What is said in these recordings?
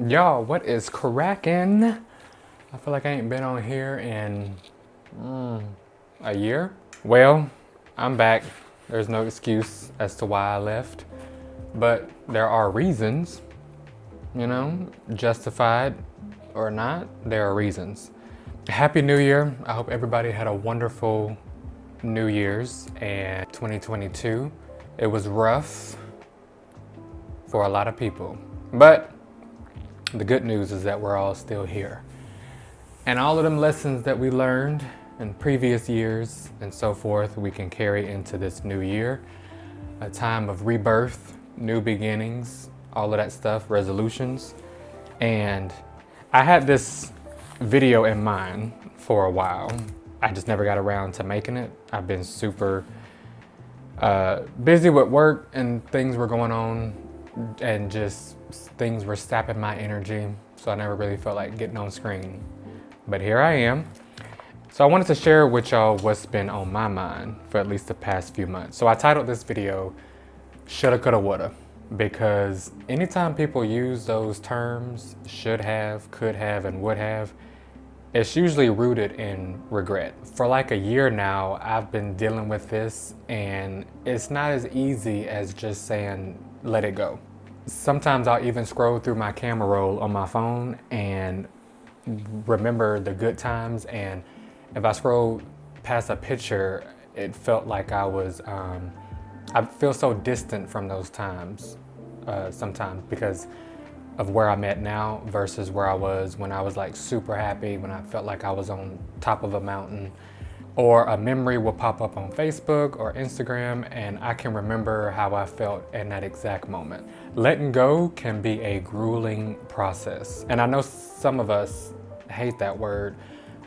Y'all, what is cracking? I feel like I ain't been on here in a year. Well, I'm back. There's no excuse as to why I left, but there are reasons, justified or not, there are reasons. Happy New Year. I hope everybody had a wonderful New Year's and 2022. It was rough for a lot of people, but the good news is that we're all still here. And all of them lessons that we learned in previous years and so forth, we can carry into this new year. A time of rebirth, new beginnings, all of that stuff, resolutions. And I had this video in mind for a while. I just never got around to making it. I've been super busy with work and things were going on and just things were sapping my energy. So I never really felt like getting on screen. But here I am. So I wanted to share with y'all what's been on my mind for at least the past few months. So I titled this video, Shoulda, Coulda, Woulda, because anytime people use those terms, should have, could have, and would have, it's usually rooted in regret. For like a year now, I've been dealing with this and it's not as easy as just saying, let it go. Sometimes I'll even scroll through my camera roll on my phone and remember the good times, and if I scroll past a picture, it felt like I feel so distant from those times sometimes because of where I'm at now versus where I was when I was like super happy, when I felt like I was on top of a mountain. Or a memory will pop up on Facebook or Instagram and I can remember how I felt in that exact moment. Letting go can be a grueling process. And I know some of us hate that word,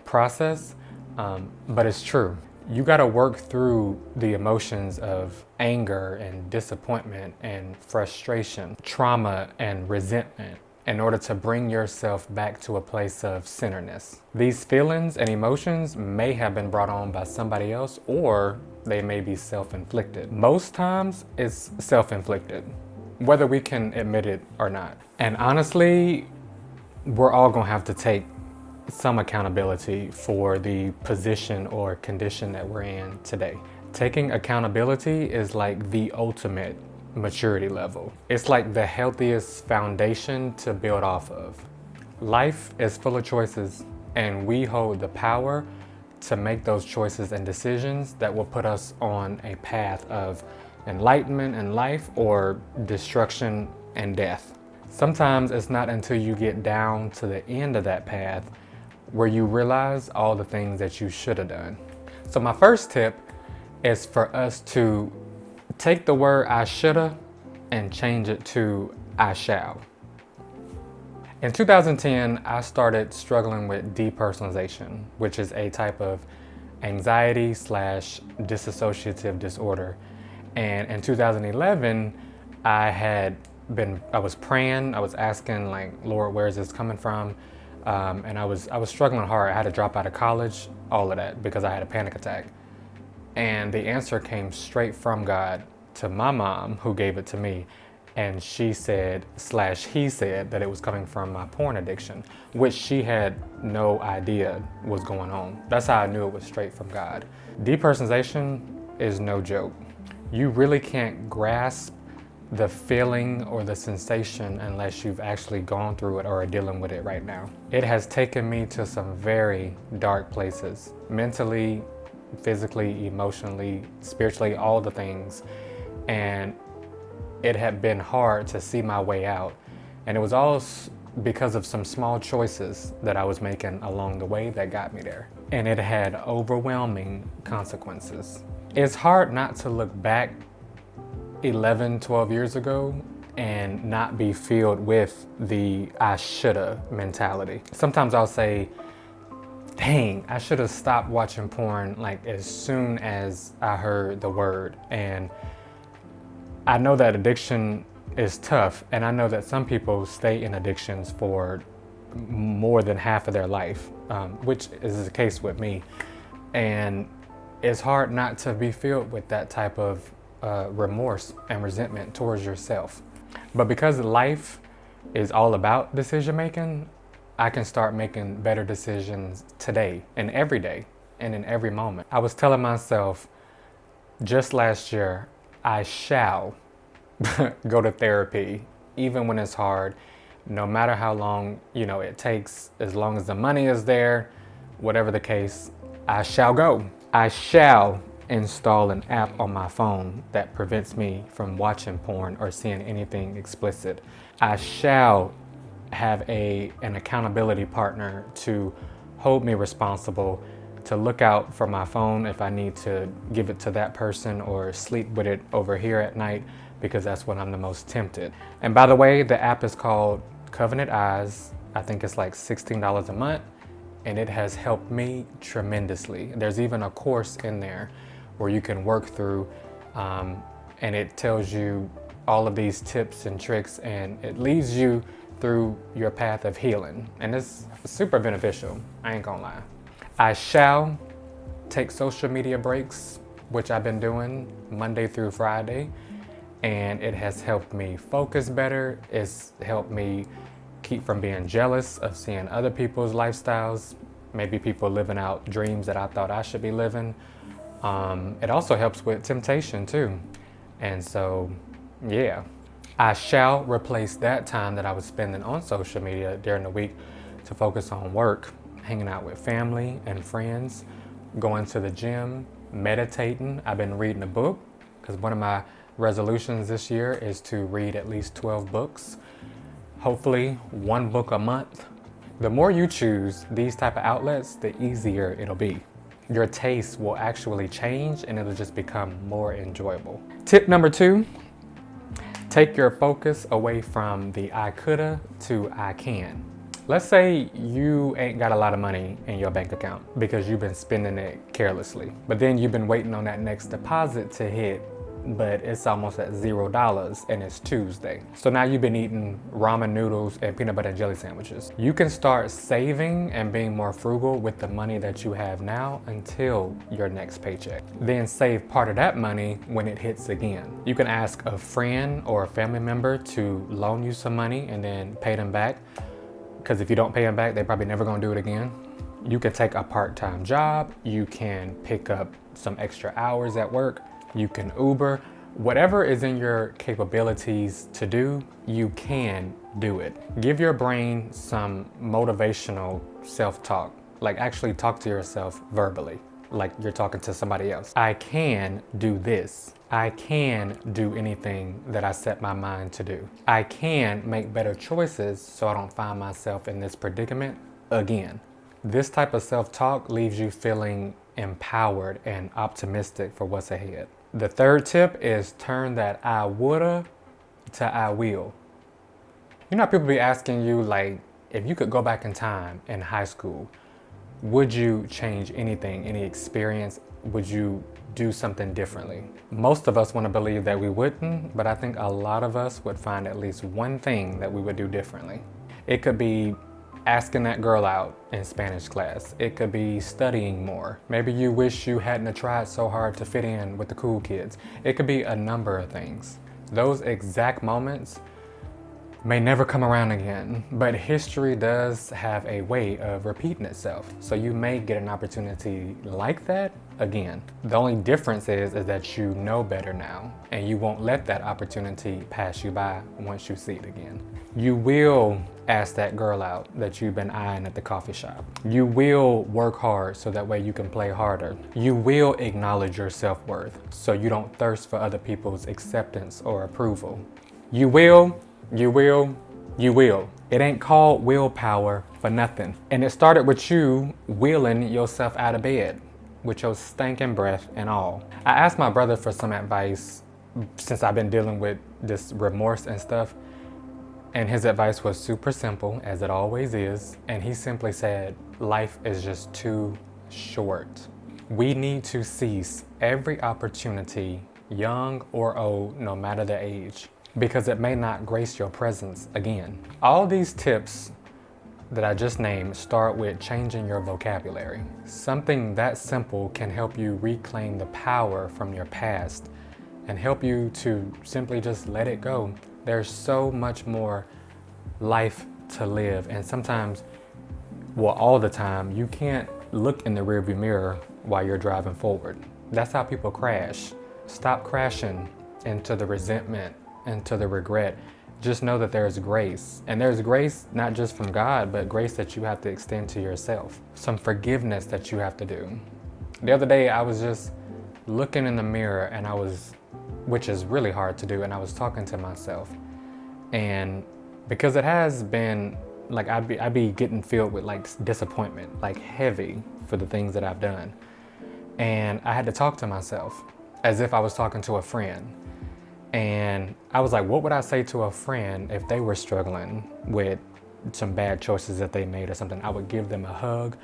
process, but it's true. You gotta work through the emotions of anger and disappointment and frustration, trauma and resentment in order to bring yourself back to a place of centeredness. These feelings and emotions may have been brought on by somebody else, or they may be self-inflicted. Most times it's self-inflicted, whether we can admit it or not. And honestly, we're all gonna have to take some accountability for the position or condition that we're in today. Taking accountability is like the ultimate maturity level. It's like the healthiest foundation to build off of. Life is full of choices and we hold the power to make those choices and decisions that will put us on a path of enlightenment and life or destruction and death. Sometimes it's not until you get down to the end of that path where you realize all the things that you should have done. So my first tip is for us to take the word I shoulda and change it to I shall. In 2010, I started struggling with depersonalization, which is a type of anxiety / dissociative disorder. And in 2011, I was praying, I was asking like, Lord, where is this coming from? And I was struggling hard. I had to drop out of college, all of that, because I had a panic attack. And the answer came straight from God to my mom, who gave it to me. And she said, / he said that it was coming from my porn addiction, which she had no idea was going on. That's how I knew it was straight from God. Depersonalization is no joke. You really can't grasp the feeling or the sensation unless you've actually gone through it or are dealing with it right now. It has taken me to some very dark places, mentally, physically, emotionally, spiritually, all the things. And it had been hard to see my way out. And it was all because of some small choices that I was making along the way that got me there. And it had overwhelming consequences. It's hard not to look back 11, 12 years ago and not be filled with the I shoulda mentality. Sometimes I'll say, dang, I should have stopped watching porn like as soon as I heard the word. And I know that addiction is tough, and I know that some people stay in addictions for more than half of their life, which is the case with me. And it's hard not to be filled with that type of remorse and resentment towards yourself. But because life is all about decision making, I can start making better decisions today and every day and in every moment. I was telling myself just last year, I shall go to therapy, even when it's hard, no matter how long, it takes, as long as the money is there, whatever the case, I shall go. I shall install an app on my phone that prevents me from watching porn or seeing anything explicit. I shall have an accountability partner to hold me responsible, to look out for my phone if I need to give it to that person or sleep with it over here at night, because that's when I'm the most tempted. And by the way, the app is called Covenant Eyes. I think it's like $16 a month, and it has helped me tremendously. There's even a course in there where you can work through, and it tells you all of these tips and tricks, and it leads you through your path of healing. And it's super beneficial, I ain't gonna lie. I shall take social media breaks, which I've been doing Monday through Friday, and it has helped me focus better. It's helped me keep from being jealous of seeing other people's lifestyles, maybe people living out dreams that I thought I should be living. It also helps with temptation too. And so, yeah, I shall replace that time that I was spending on social media during the week to focus on work, hanging out with family and friends, going to the gym, meditating. I've been reading a book, because one of my resolutions this year is to read at least 12 books. Hopefully 1 book a month. The more you choose these type of outlets, the easier it'll be. Your taste will actually change, and it'll just become more enjoyable. Tip number 2, take your focus away from the I coulda to I can. Let's say you ain't got a lot of money in your bank account because you've been spending it carelessly, but then you've been waiting on that next deposit to hit, but it's almost at $0 and it's Tuesday. So now you've been eating ramen noodles and peanut butter and jelly sandwiches. You can start saving and being more frugal with the money that you have now until your next paycheck. Then save part of that money when it hits again. You can ask a friend or a family member to loan you some money and then pay them back, because if you don't pay them back, they're probably never gonna do it again. You can take a part-time job. You can pick up some extra hours at work. You can Uber. Whatever is in your capabilities to do, you can do it. Give your brain some motivational self-talk. Like, actually talk to yourself verbally, like you're talking to somebody else. I can do this. I can do anything that I set my mind to do. I can make better choices so I don't find myself in this predicament again. This type of self-talk leaves you feeling empowered and optimistic for what's ahead. The third tip is turn that I woulda to I will. You know how people be asking you, like, if you could go back in time in high school, would you change anything, any experience? Would you do something differently? Most of us want to believe that we wouldn't, but I think a lot of us would find at least one thing that we would do differently. It could be asking that girl out in Spanish class. It could be studying more. Maybe you wish you hadn't tried so hard to fit in with the cool kids. It could be a number of things. Those exact moments may never come around again, but history does have a way of repeating itself. So you may get an opportunity like that again. The only difference is that you know better now, and you won't let that opportunity pass you by once you see it again. You will ask that girl out that you've been eyeing at the coffee shop. You will work hard so that way you can play harder. You will acknowledge your self-worth so you don't thirst for other people's acceptance or approval. You will. It ain't called willpower for nothing. And it started with you willing yourself out of bed with your stinking breath and all. I asked my brother for some advice since I've been dealing with this remorse and stuff. And his advice was super simple, as it always is. And he simply said, life is just too short. We need to seize every opportunity, young or old, no matter the age, because it may not grace your presence again. All these tips that I just named start with changing your vocabulary. Something that simple can help you reclaim the power from your past and help you to simply just let it go. There's so much more life to live. And sometimes, well, all the time, you can't look in the rearview mirror while you're driving forward. That's how people crash. Stop crashing into the resentment, into the regret. Just know that there's grace. And there's grace not just from God, but grace that you have to extend to yourself. Some forgiveness that you have to do. The other day, I was just looking in the mirror and which is really hard to do, and I was talking to myself. And because it has been, like, I'd be getting filled with like disappointment, like heavy for the things that I've done. And I had to talk to myself as if I was talking to a friend. And I was like, what would I say to a friend if they were struggling with some bad choices that they made or something? I would give them a hug.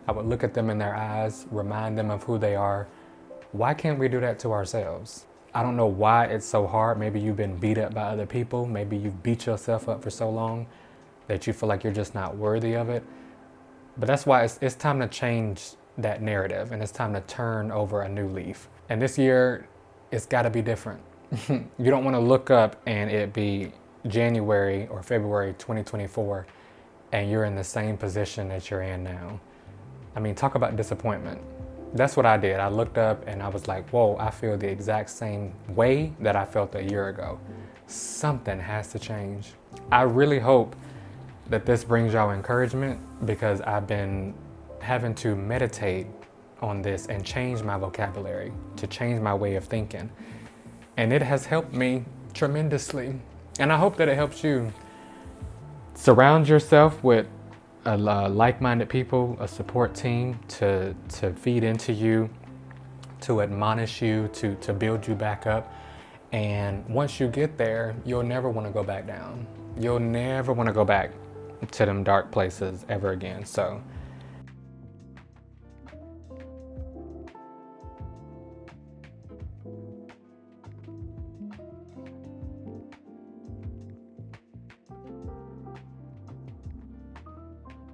I would look at them in their eyes, remind them of who they are. Why can't we do that to ourselves? I don't know why it's so hard. Maybe you've been beat up by other people. Maybe you've beat yourself up for so long that you feel like you're just not worthy of it. But that's why it's time to change that narrative, and it's time to turn over a new leaf. And this year, it's got to be different. You don't want to look up and it be January or February 2024 and you're in the same position that you're in now. I mean, talk about disappointment. That's what I did. I looked up and I was like, whoa, I feel the exact same way that I felt a year ago. Something has to change. I really hope that this brings y'all encouragement, because I've been having to meditate on this and change my vocabulary, to change my way of thinking. And it has helped me tremendously. And I hope that it helps you. Surround yourself with like-minded people, a support team to feed into you, to admonish you, to build you back up. And once you get there, you'll never want to go back down. You'll never want to go back to them dark places ever again. So